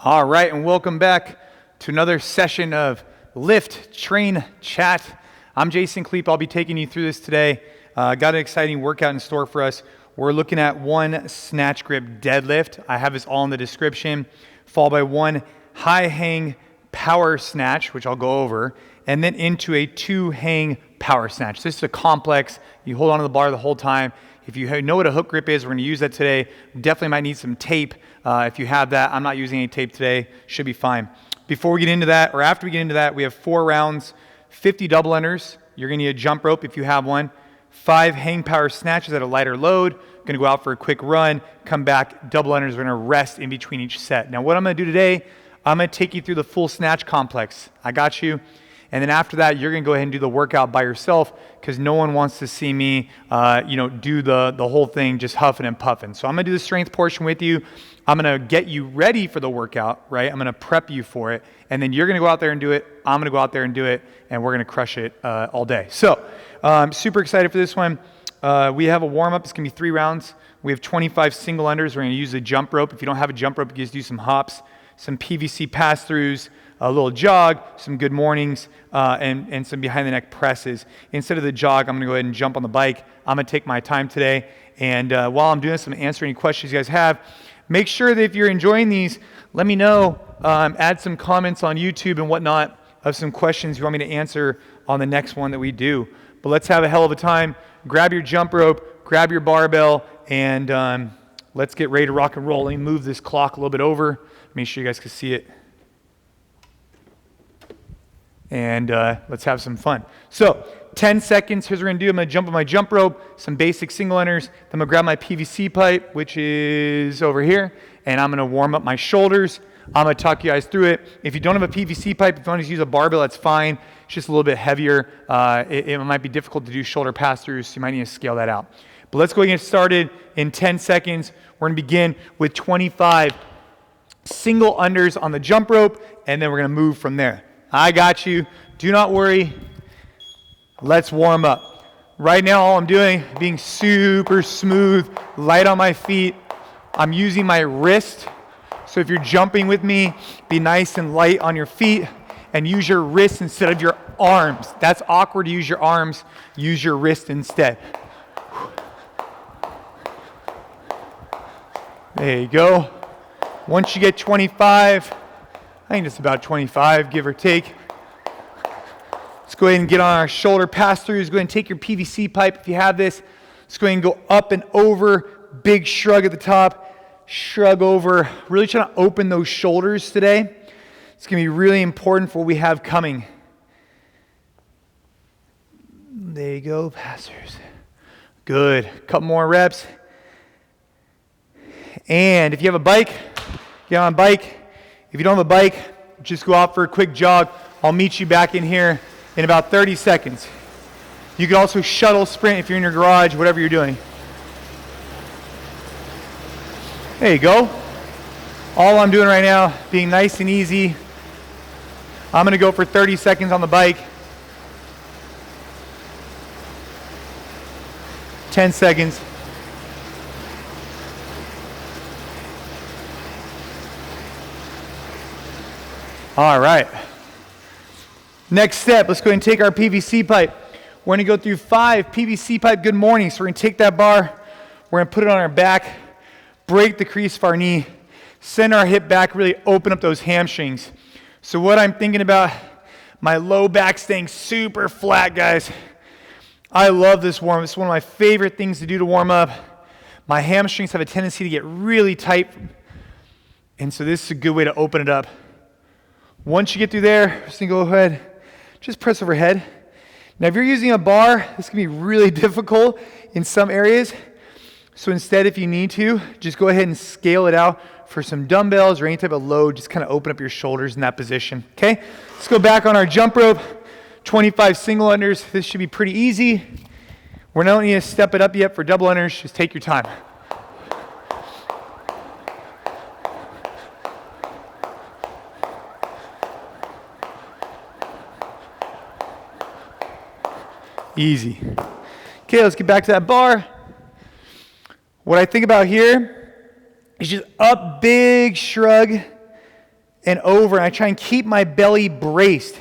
All right, and welcome back to another session of Lift, Train, Chat. I'm Jason Khalipa. I'll be taking you through this today. Got an exciting workout in store for us. We're looking at one snatch grip deadlift. I have this all in the description, followed by one high hang power snatch, which I'll go over, and then into a two hang power snatch. This is a complex. You hold onto the bar the whole time. If you know what a hook grip is, we're going to use that today. Definitely might need some tape. If you have that, I'm not using any tape today. Should be fine. Before we get into that, or after we get into that, we have 4 rounds, 50 double unders. You're going to need a jump rope if you have one. 5 hang power snatches at a lighter load. Going to go out for a quick run, come back, double unders. We're going to rest in between each set. Now what I'm going to do today, I'm going to take you through the full snatch complex. I got you. And then after that, you're going to go ahead and do the workout by yourself because no one wants to see me, do the whole thing just huffing and puffing. So I'm going to do the strength portion with you. I'm going to get you ready for the workout, right? I'm going to prep you for it. And then you're going to go out there and do it. I'm going to go out there and do it. And we're going to crush it all day. So I'm super excited for this one. We have a warm-up. It's going to be 3 rounds. We have 25 single unders. We're going to use a jump rope. If you don't have a jump rope, you can just do some hops, some PVC Pass-Thrus, a little jog, some good mornings, and some behind the neck presses. Instead of the jog, I'm going to go ahead and jump on the bike. I'm going to take my time today. And while I'm doing this, I'm going to answer any questions you guys have. Make sure that if you're enjoying these, let me know. Add some comments on YouTube and whatnot of some questions you want me to answer on the next one that we do. But let's have a hell of a time. Grab your jump rope, grab your barbell, and let's get ready to rock and roll. Let me move this clock a little bit over. Make sure you guys can see it. And let's have some fun. So 10 seconds, here's what we're going to do. I'm going to jump on my jump rope, some basic single unders. Then I'm going to grab my PVC pipe, which is over here, and I'm going to warm up my shoulders. I'm going to talk you guys through it. If you don't have a PVC pipe, if you want to use a barbell, that's fine. It's just a little bit heavier. It might be difficult to do shoulder pass-throughs, so you might need to scale that out. But let's go ahead and get started in 10 seconds. We're going to begin with 25 single unders on the jump rope, and then we're going to move from there. I got you. Do not worry. Let's warm up. Right now, all I'm doing, being super smooth, light on my feet. I'm using my wrist. So if you're jumping with me, be nice and light on your feet and use your wrist instead of your arms. That's awkward to use your arms. Use your wrist instead. There you go. Once you get 25, I think it's about 25, give or take. Let's go ahead and get on our shoulder pass-throughs. Go ahead and take your PVC pipe if you have this. Let's go ahead and go up and over. Big shrug at the top. Shrug over. Really trying to open those shoulders today. It's going to be really important for what we have coming. There you go, pass-throughs. Good. Couple more reps. And if you have a bike, get on a bike. If you don't have a bike, just go out for a quick jog. I'll meet you back in here in about 30 seconds. You can also shuttle sprint if you're in your garage, whatever you're doing. There you go. All I'm doing right now, being nice and easy. I'm going to go for 30 seconds on the bike. 10 seconds. All right. Next step, let's go ahead and take our PVC pipe. We're going to go through 5 PVC pipe good mornings. So we're going to take that bar, we're going to put it on our back, break the crease of our knee, send our hip back, really open up those hamstrings. So what I'm thinking about, my low back staying super flat, guys. I love this warm-up. It's one of my favorite things to do to warm up. My hamstrings have a tendency to get really tight, and so this is a good way to open it up. Once you get through there, just go ahead, just press overhead. Now, if you're using a bar, this can be really difficult in some areas. So instead, if you need to, just go ahead and scale it out for some dumbbells or any type of load. Just kind of open up your shoulders in that position, okay? Let's go back on our jump rope. 25 single unders. This should be pretty easy. We're not need to step it up yet for double unders. Just take your time. Easy. Okay, let's get back to that bar. What I think about here is just up, big shrug, and over, and I try and keep my belly braced.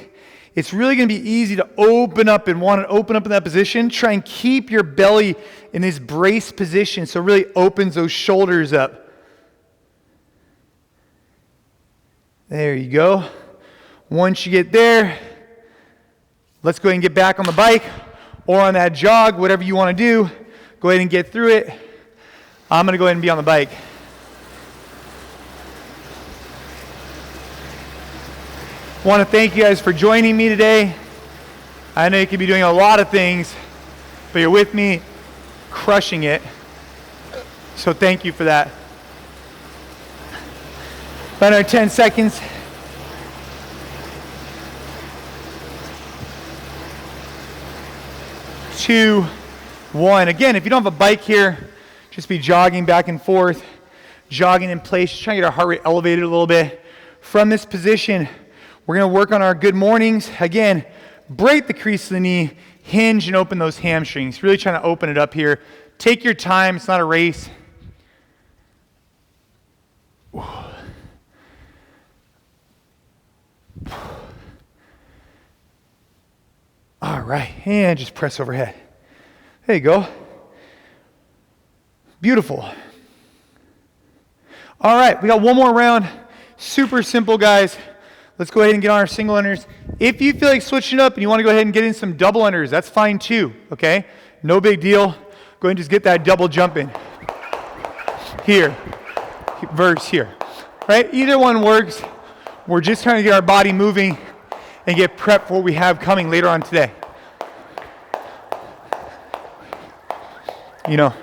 It's really going to be easy to open up and want to open up in that position. Try and keep your belly in this braced position so it really opens those shoulders up. There you go. Once you get there, let's go ahead and get back on the bike or on that jog, whatever you want to do. Go ahead and get through it. I'm going to go ahead and be on the bike. I want to thank you guys for joining me today. I know you could be doing a lot of things, but you're with me, crushing it. So thank you for that. About another 10 seconds. Two, one. Again, if you don't have a bike here, just be jogging back and forth, jogging in place, just trying to get our heart rate elevated a little bit. From this position, we're going to work on our good mornings. Again, break the crease of the knee, hinge and open those hamstrings. Really trying to open it up here. Take your time. It's not a race. All right, and just press overhead. There you go. Beautiful. All right, we got one more round. Super simple, guys. Let's go ahead and get on our single unders. If you feel like switching up and you want to go ahead and get in some double unders, that's fine too, okay? No big deal. Go ahead and just get that double jump in. Here, verse here, right? Either one works. We're just trying to get our body moving and get prepped for what we have coming later on today. You know,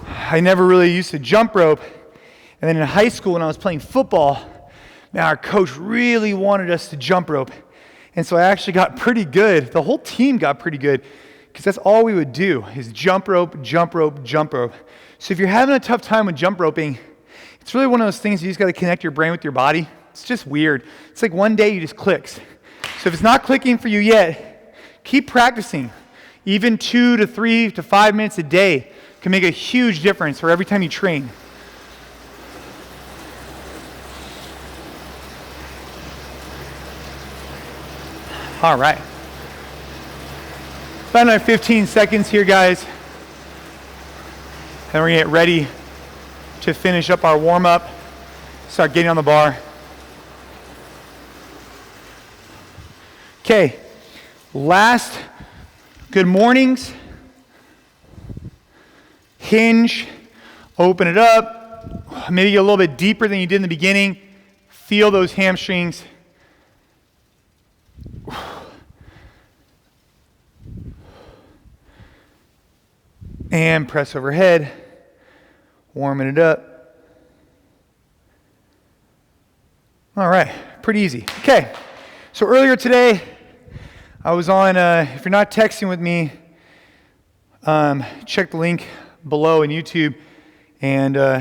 I never really used to jump rope. And then in high school when I was playing football, man, our coach really wanted us to jump rope. And so I actually got pretty good. The whole team got pretty good because that's all we would do is jump rope, jump rope, jump rope. So if you're having a tough time with jump roping, it's really one of those things you just got to connect your brain with your body. It's just weird. It's like one day you just clicks. So if it's not clicking for you yet, keep practicing. Even 2 to 3 to 5 minutes a day can make a huge difference for every time you train. All right. About another 15 seconds here, guys. And we're going to get ready to finish up our warm-up. Start getting on the bar. Okay. Last good mornings. Hinge. Open it up. Maybe get a little bit deeper than you did in the beginning. Feel those hamstrings. And press overhead, warming it up. All right, pretty easy. Okay, so earlier today, I was on, if you're not texting with me, check the link below in YouTube, and I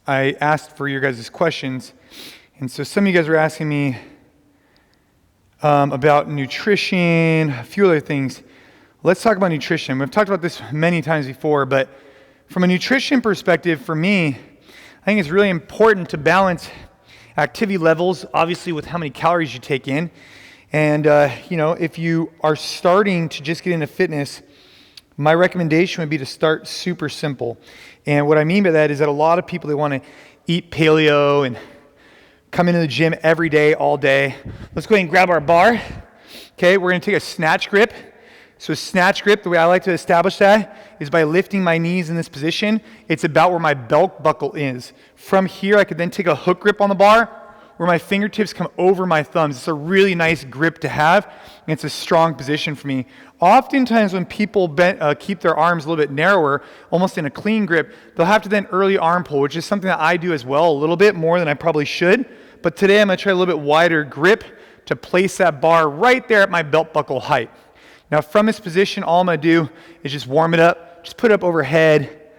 asked for your guys' questions, and so some of you guys were asking me about nutrition, a few other things. Let's talk about nutrition. We've talked about this many times before, but from a nutrition perspective, for me, I think it's really important to balance activity levels, obviously with how many calories you take in. And, if you are starting to just get into fitness, my recommendation would be to start super simple. And what I mean by that is that a lot of people, they want to eat paleo and come into the gym every day, all day. Let's go ahead and grab our bar. Okay, we're going to take a snatch grip. So snatch grip, the way I like to establish that is by lifting my knees in this position. It's about where my belt buckle is. From here, I could then take a hook grip on the bar where my fingertips come over my thumbs. It's a really nice grip to have, and it's a strong position for me. Oftentimes when people keep their arms a little bit narrower, almost in a clean grip, they'll have to then early arm pull, which is something that I do as well, a little bit more than I probably should. But today I'm going to try a little bit wider grip to place that bar right there at my belt buckle height. Now from this position, all I'm going to do is just warm it up, just put it up overhead,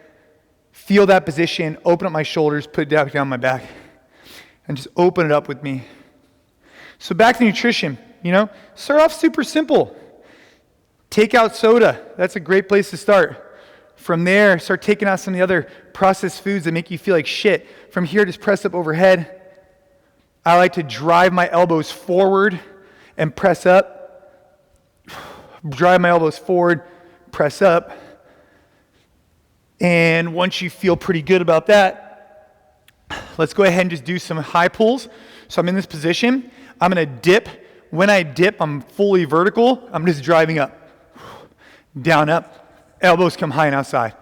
feel that position, open up my shoulders, put it down my back, and just open it up with me. So back to nutrition, start off super simple. Take out soda. That's a great place to start. From there, start taking out some of the other processed foods that make you feel like shit. From here, just press up overhead. I like to drive my elbows forward and press up. Drive my elbows forward, press up. And once you feel pretty good about that, let's go ahead and just do some high pulls. So I'm in this position. I'm going to dip. When I dip, I'm fully vertical. I'm just driving up. Down, up. Elbows come high and outside.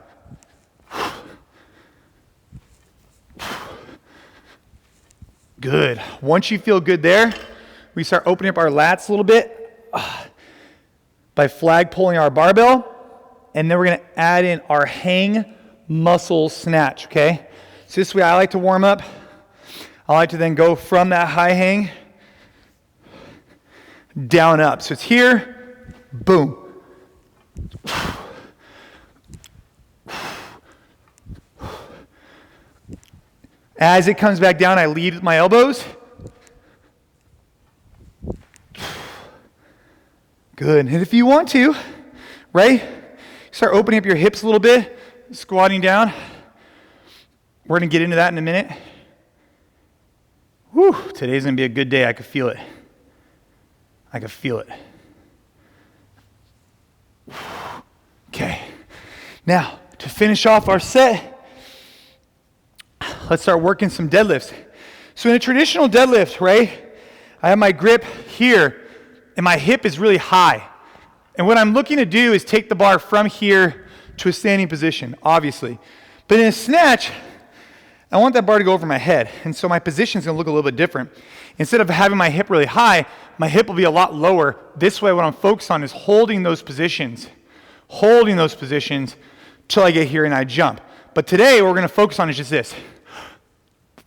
Good. Once you feel good there, we start opening up our lats a little bit by flag pulling our barbell. And then we're going to add in our hang muscle snatch, okay? So this way I like to warm up. I like to then go from that high hang down up. So it's here, boom. As it comes back down, I lead with my elbows. Good. And if you want to, right, start opening up your hips a little bit, squatting down. We're going to get into that in a minute. Whew, today's going to be a good day. I can feel it. I can feel it. Okay. Now, to finish off our set, let's start working some deadlifts. So in a traditional deadlift, right, I have my grip here, and my hip is really high. And what I'm looking to do is take the bar from here to a standing position, obviously. But in a snatch, I want that bar to go over my head. And so my position is going to look a little bit different. Instead of having my hip really high, my hip will be a lot lower. This way, what I'm focused on is holding those positions till I get here and I jump. But today, what we're going to focus on is just this.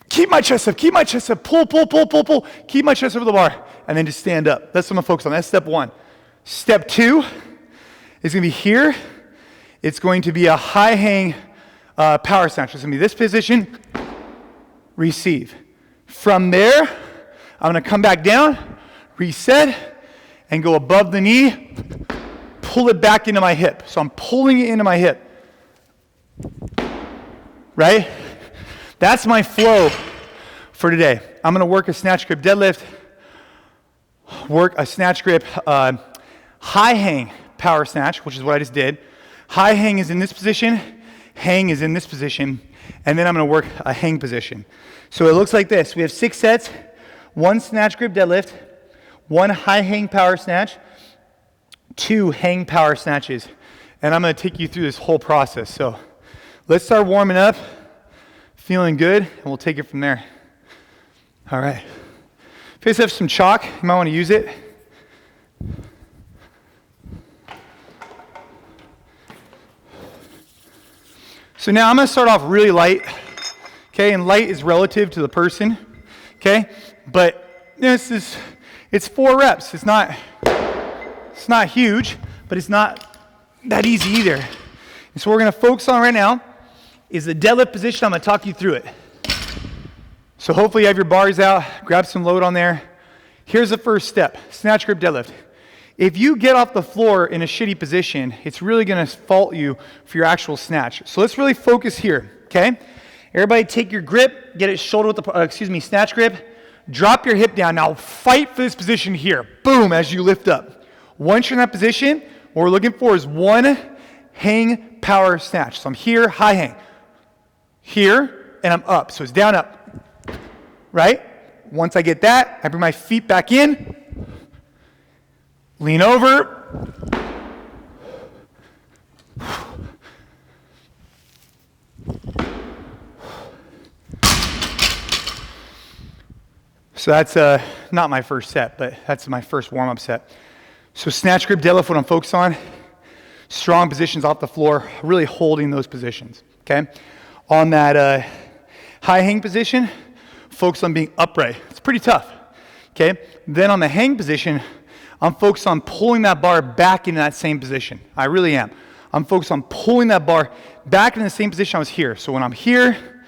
Keep my chest up, pull, keep my chest over the bar, and then just stand up. That's what I'm going to focus on. That's step one. Step two is going to be here. It's going to be a high hang power snatch. It's going to be this position, receive. From there, I'm going to come back down, reset, and go above the knee, pull it back into my hip. So I'm pulling it into my hip, right? That's my flow for today. I'm going to work a snatch grip deadlift, work a snatch grip high hang power snatch, which is what I just did. High hang is in this position, hang is in this position, and then I'm going to work a hang position. So it looks like this. We have 6 sets, 1 snatch grip deadlift, 1 high hang power snatch, 2 hang power snatches. And I'm going to take you through this whole process. So let's start warming up. Feeling good, and we'll take it from there. All right. If you guys have some chalk, you might want to use it. So now I'm going to start off really light, okay? And light is relative to the person, okay? But it's 4 reps. It's not huge, but it's not that easy either. And so what we're going to focus on right now is the deadlift position. I'm going to talk you through it. So hopefully you have your bars out, grab some load on there. Here's the first step, snatch grip deadlift. If you get off the floor in a shitty position, it's really going to fault you for your actual snatch. So let's really focus here, okay? Everybody take your grip, get it shoulder with the, snatch grip. Drop your hip down. Now fight for this position here. Boom, as you lift up. Once you're in that position, what we're looking for is 1 hang power snatch. So I'm here, high hang. Here, and I'm up. So it's down, up, right? Once I get that, I bring my feet back in, lean over, so that's not my first set, but that's my first warm-up set. So snatch grip deadlift, what I'm focused on, strong positions off the floor, really holding those positions, okay? On that high hang position, focus on being upright. It's pretty tough, okay? Then on the hang position, I'm focused on pulling that bar back into that same position. I really am. I'm focused on pulling that bar back in the same position I was here. So when I'm here,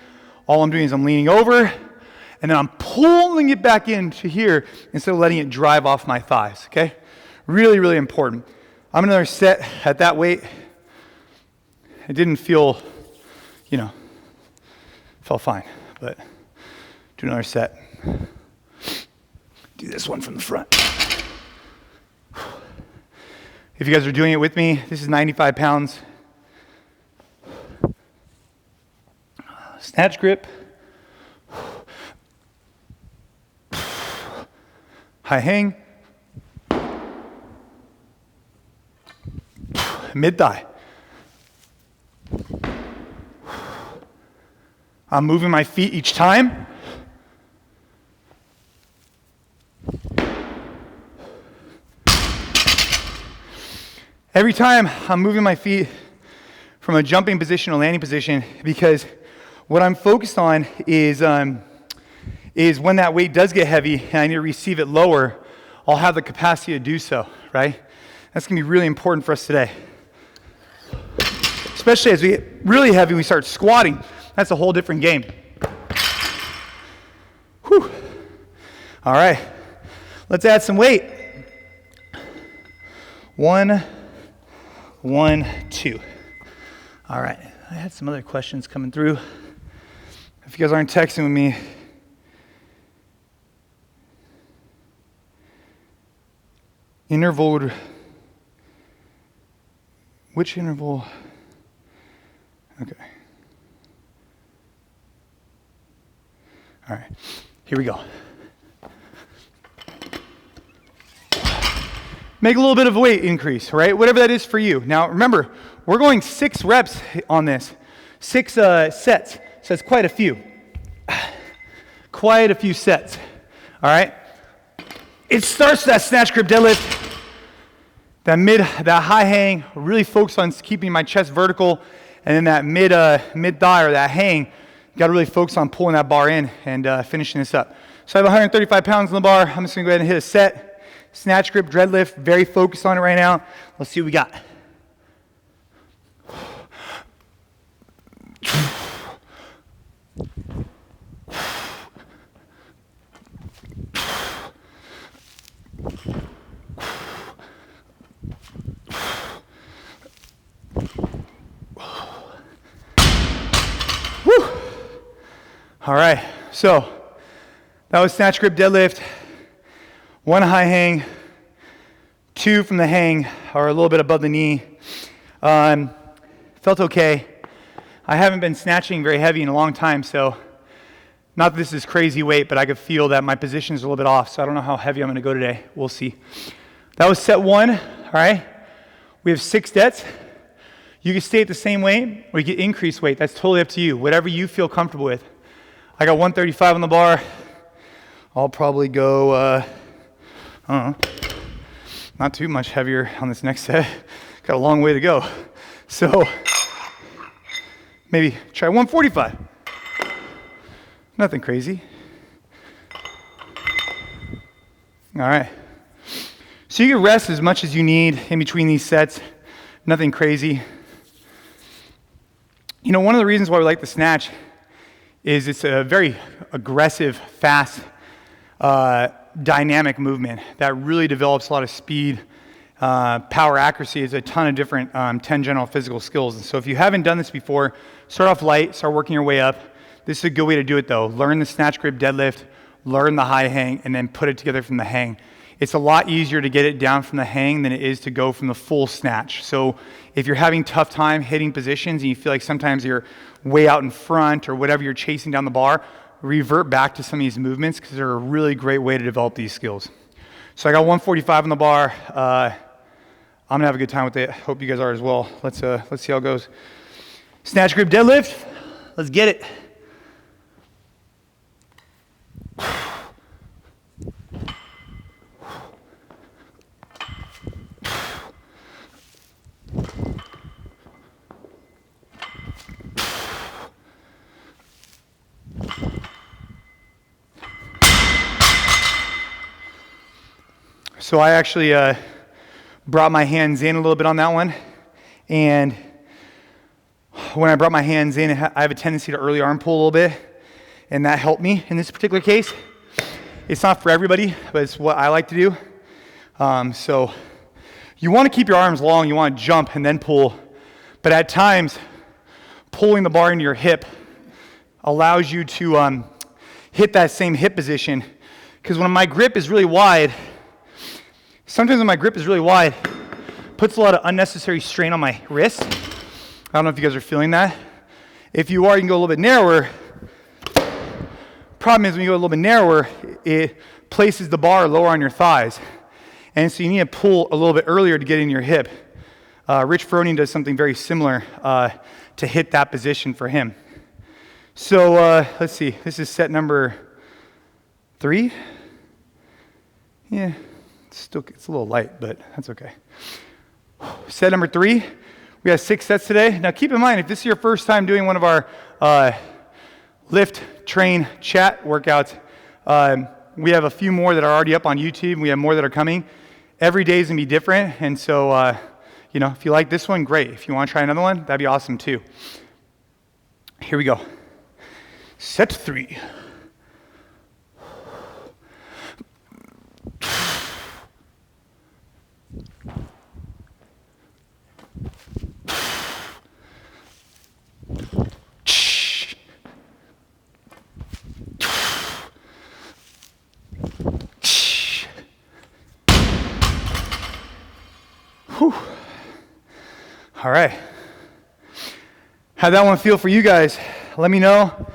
all I'm doing is I'm leaning over, and then I'm pulling it back into here instead of letting it drive off my thighs, okay? Really, really important. I'm another set at that weight. It didn't feel, felt fine, but do another set. Do this one from the front. If you guys are doing it with me, this is 95 pounds. Snatch grip. High hang. Mid thigh. I'm moving my feet each time. Every time I'm moving my feet from a jumping position or landing position, because what I'm focused on is when that weight does get heavy and I need to receive it lower, I'll have the capacity to do so, right? That's gonna be really important for us today. Especially as we get really heavy, we start squatting. That's a whole different game. Whew. All right, let's add some weight. 1, 2. All right, I had some other questions coming through. If you guys aren't texting with me, which interval? Okay. All right, here we go. Make a little bit of weight increase, right? Whatever that is for you. Now, remember, we're going 6 reps on this, 6 sets, so it's quite a few. Quite a few sets, all right? It starts with that snatch grip deadlift, that high hang, really focus on keeping my chest vertical, and then that mid thigh or that hang, you gotta really focus on pulling that bar in and finishing this up. So I have 135 pounds on the bar. I'm just gonna go ahead and hit a set. Snatch grip, deadlift, very focused on it right now. Let's see what we got. Woo. All right, so that was snatch grip, deadlift. 1 high hang, 2 from the hang, or a little bit above the knee. Felt okay. I haven't been snatching very heavy in a long time, so not that this is crazy weight, but I could feel that my position is a little bit off, so I don't know how heavy I'm gonna go today. We'll see. That was set 1, all right? We have 6 sets. You can stay at the same weight, or you can increase weight. That's totally up to you, whatever you feel comfortable with. I got 135 on the bar. I'll probably go, not too much heavier on this next set. Got a long way to go. So maybe try 145. Nothing crazy. All right. So you can rest as much as you need in between these sets. Nothing crazy. One of the reasons why we like the snatch is it's a very aggressive, fast, dynamic movement that really develops a lot of speed, power, accuracy. Is a ton of different 10 general physical skills. And so if you haven't done this before, start off light, start working your way up. This is a good way to do it though. Learn the snatch grip deadlift, learn the high hang, and then put it together from the hang. It's a lot easier to get it down from the hang than it is to go from the full snatch. So if you're having tough time hitting positions and you feel like sometimes you're way out in front or whatever you're chasing down the bar, revert back to some of these movements because they're a really great way to develop these skills. So I got 145 on the bar. I'm gonna have a good time with it. Hope you guys are as well. Let's see how it goes. Snatch grip deadlift. Let's get it. So I actually brought my hands in a little bit on that one, and when I brought my hands in, I have a tendency to early arm pull a little bit, and that helped me in this particular case. It's not for everybody, but it's what I like to do. So you want to keep your arms long, you want to jump and then pull, but at times pulling the bar into your hip allows you to hit that same hip position. Because when my grip is really wide, sometimes when my grip is really wide, it puts a lot of unnecessary strain on my wrist. I don't know if you guys are feeling that. If you are, you can go a little bit narrower. Problem is when you go a little bit narrower, it places the bar lower on your thighs. And so you need to pull a little bit earlier to get in your hip. Rich Froning does something very similar to hit that position for him. So let's see, this is set number 3. Yeah, it's a little light, but that's okay. Set number 3, we have 6 sets today. Now keep in mind, if this is your first time doing one of our lift, train, chat workouts, we have a few more that are already up on YouTube. We have more that are coming. Every day is going to be different, and so if you like this one, great. If you want to try another one, that'd be awesome too. Here we go. Set 3. Whew. All right. How'd that one feel for you guys? Let me know.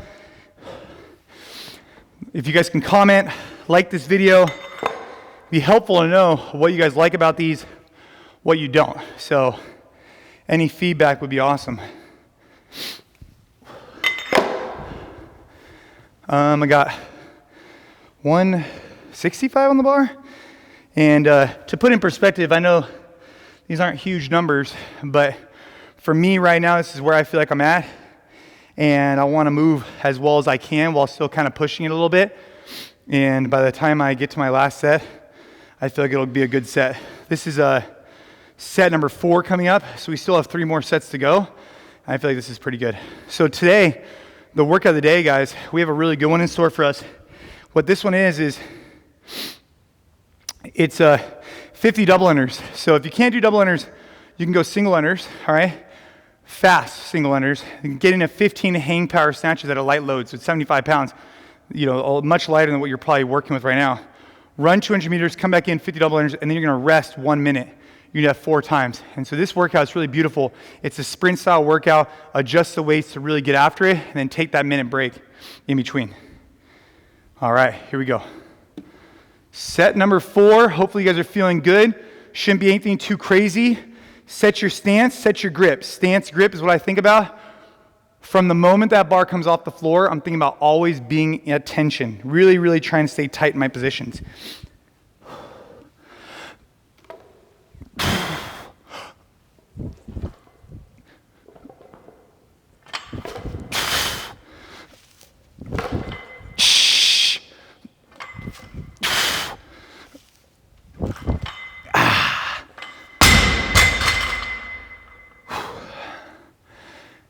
If you guys can comment, like this video, be helpful to know what you guys like about these, what you don't. So any feedback would be awesome. I got 165 on the bar. And to put in perspective, I know these aren't huge numbers, but for me right now, this is where I feel like I'm at. And I want to move as well as I can while still kind of pushing it a little bit. And by the time I get to my last set, I feel like it'll be a good set. This is set number 4 coming up, so we still have 3 more sets to go. I feel like this is pretty good. So today, the workout of the day, guys, we have a really good one in store for us. What this one is it's 50 double unders. So if you can't do double unders, you can go single unders, all right? Fast single unders. You can get into 15 hang power snatches at a light load, so it's 75 pounds, much lighter than what you're probably working with right now. Run 200 meters, come back in 50 double unders, and then you're gonna rest 1 minute. You're gonna have 4 times. And so this workout is really beautiful. It's a sprint style workout. Adjust the weights to really get after it, and then take that minute break in between. All right, here we go. Set number 4, hopefully you guys are feeling good. Shouldn't be anything too crazy. Set your stance, set your grip. Stance, grip is what I think about. From the moment that bar comes off the floor, I'm thinking about always being at tension. Really, really trying to stay tight in my positions.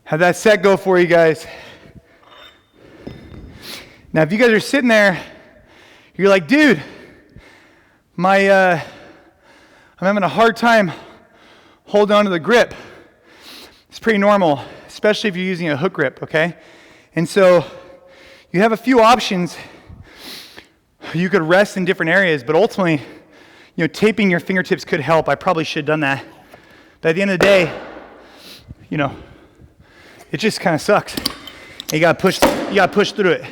How'd that set go for you guys? Now, if you guys are sitting there, you're like, dude, I'm having a hard time holding on to the grip. It's pretty normal, especially if you're using a hook grip, okay? And so you have a few options. You could rest in different areas, but ultimately, taping your fingertips could help. I probably should have done that. But at the end of the day, it just kind of sucks. You gotta push through it.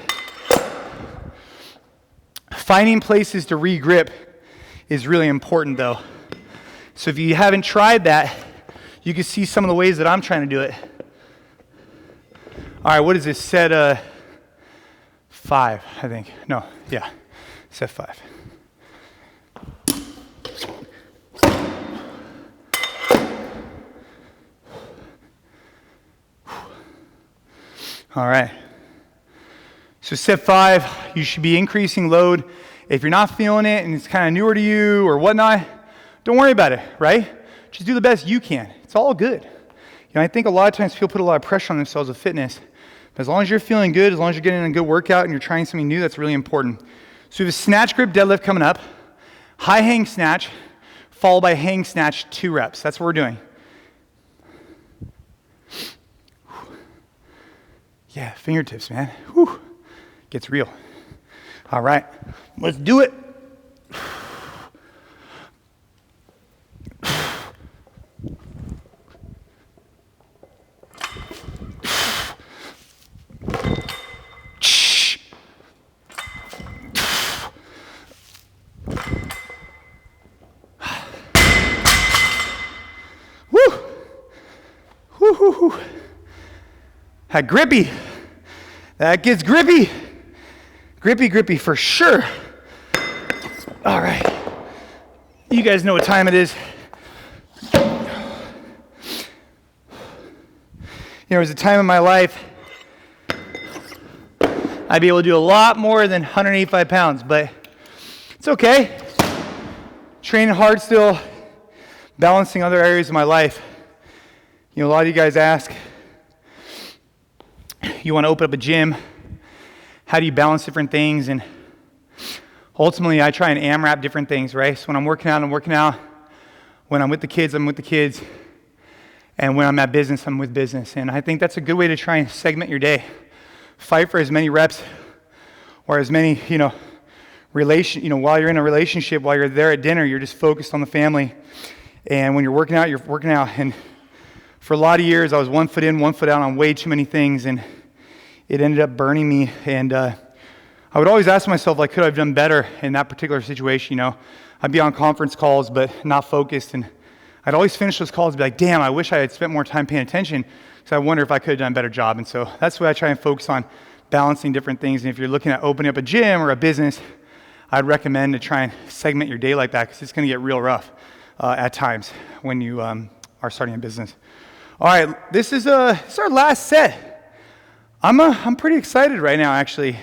Finding places to re-grip is really important though. So if you haven't tried that, you can see some of the ways that I'm trying to do it. All right, what is this? Set 5, I think. No, yeah, set 5. All right. So set 5, you should be increasing load. If you're not feeling it and it's kind of newer to you or whatnot, don't worry about it, right? Just do the best you can. It's all good. I think a lot of times people put a lot of pressure on themselves with fitness. But as long as you're feeling good, as long as you're getting a good workout and you're trying something new, that's really important. So we have a snatch grip deadlift coming up. High hang snatch, followed by hang snatch 2 reps. That's what we're doing. Yeah, fingertips, man. Whew. Gets real. All right, let's do it. That grippy. That gets grippy. Grippy for sure. All right. You guys know what time it is. There was a time in my life I'd be able to do a lot more than 185 pounds, but it's okay. Training hard still, balancing other areas of my life. You know, a lot of you guys ask, you want to open up a gym, how do you balance different things? And ultimately, I try and AMRAP different things, right? So when I'm working out, I'm working out. When I'm with the kids, I'm with the kids. And when I'm at business, I'm with business. And I think that's a good way to try and segment your day. Fight for as many reps or as many, while you're in a relationship, while you're there at dinner, you're just focused on the family. And when you're working out, you're working out. And for a lot of years, I was 1 foot in, 1 foot out on way too many things, and it ended up burning me. And I would always ask myself, like, could I have done better in that particular situation? I'd be on conference calls, but not focused, and I'd always finish those calls and be like, damn, I wish I had spent more time paying attention, because I wonder if I could have done a better job. And so that's why I try and focus on balancing different things. And if you're looking at opening up a gym or a business, I'd recommend to try and segment your day like that, because it's going to get real rough at times when you are starting a business. All right, this is our last set. I'm pretty excited right now, actually.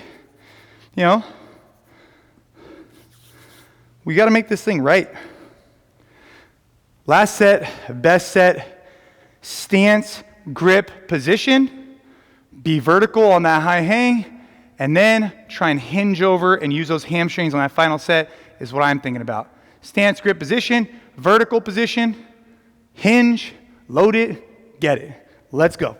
We got to make this thing right. Last set, best set, stance, grip, position, be vertical on that high hang, and then try and hinge over and use those hamstrings on that final set is what I'm thinking about. Stance, grip, position, vertical position, hinge, load it, get it. Let's go.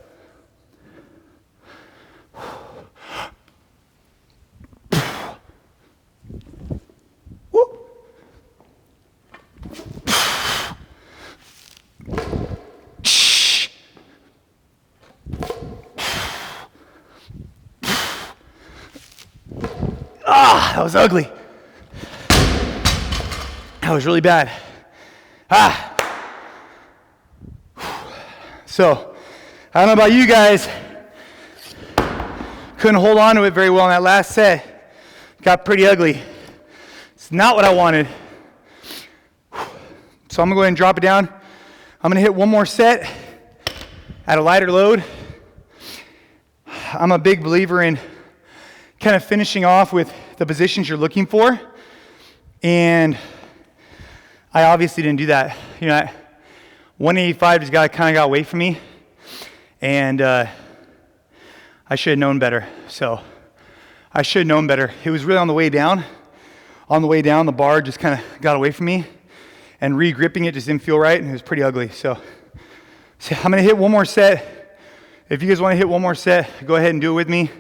That was ugly. That was really bad. So, I don't know about you guys. Couldn't hold on to it very well in that last set. Got pretty ugly. It's not what I wanted. So I'm gonna go ahead and drop it down. I'm gonna hit one more set at a lighter load. I'm a big believer in kind of finishing off with the positions you're looking for. And I obviously didn't do that. 185 just kind of got away from me. And I should have known better. So I should have known better. It was really on the way down. On the way down, the bar just kind of got away from me. And re-gripping it just didn't feel right, and it was pretty ugly. So I'm going to hit one more set. If you guys want to hit one more set, go ahead and do it with me.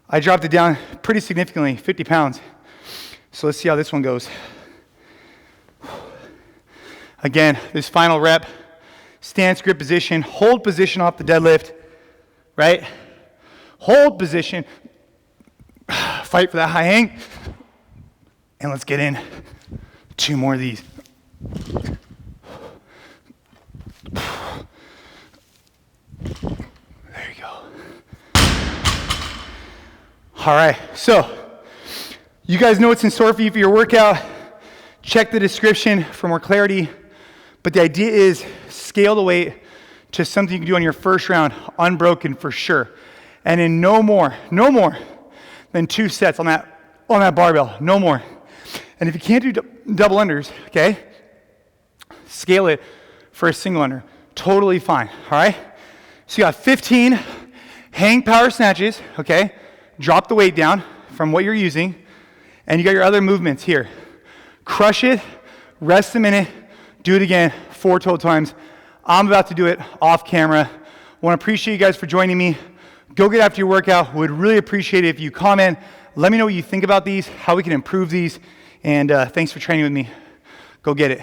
I dropped it down pretty significantly, 50 pounds. So let's see how this one goes. Again, this final rep, stance, grip position, hold position off the deadlift, right? Hold position, fight for that high hang, and let's get in 2 more of these. There you go. All right, so you guys know what's in store for you for your workout. Check the description for more clarity. But the idea is scale the weight to something you can do on your first round, unbroken for sure. And in no more than 2 sets on that barbell, no more. And if you can't do double unders, okay, scale it for a single under. Totally fine, all right? So you got 15 hang power snatches, okay? Drop the weight down from what you're using, and you got your other movements here. Crush it, rest a minute, do it again 4 total times. I'm about to do it off camera. I want to appreciate you guys for joining me. Go get after your workout. Would really appreciate it if you comment. Let me know what you think about these, how we can improve these, and thanks for training with me. Go get it.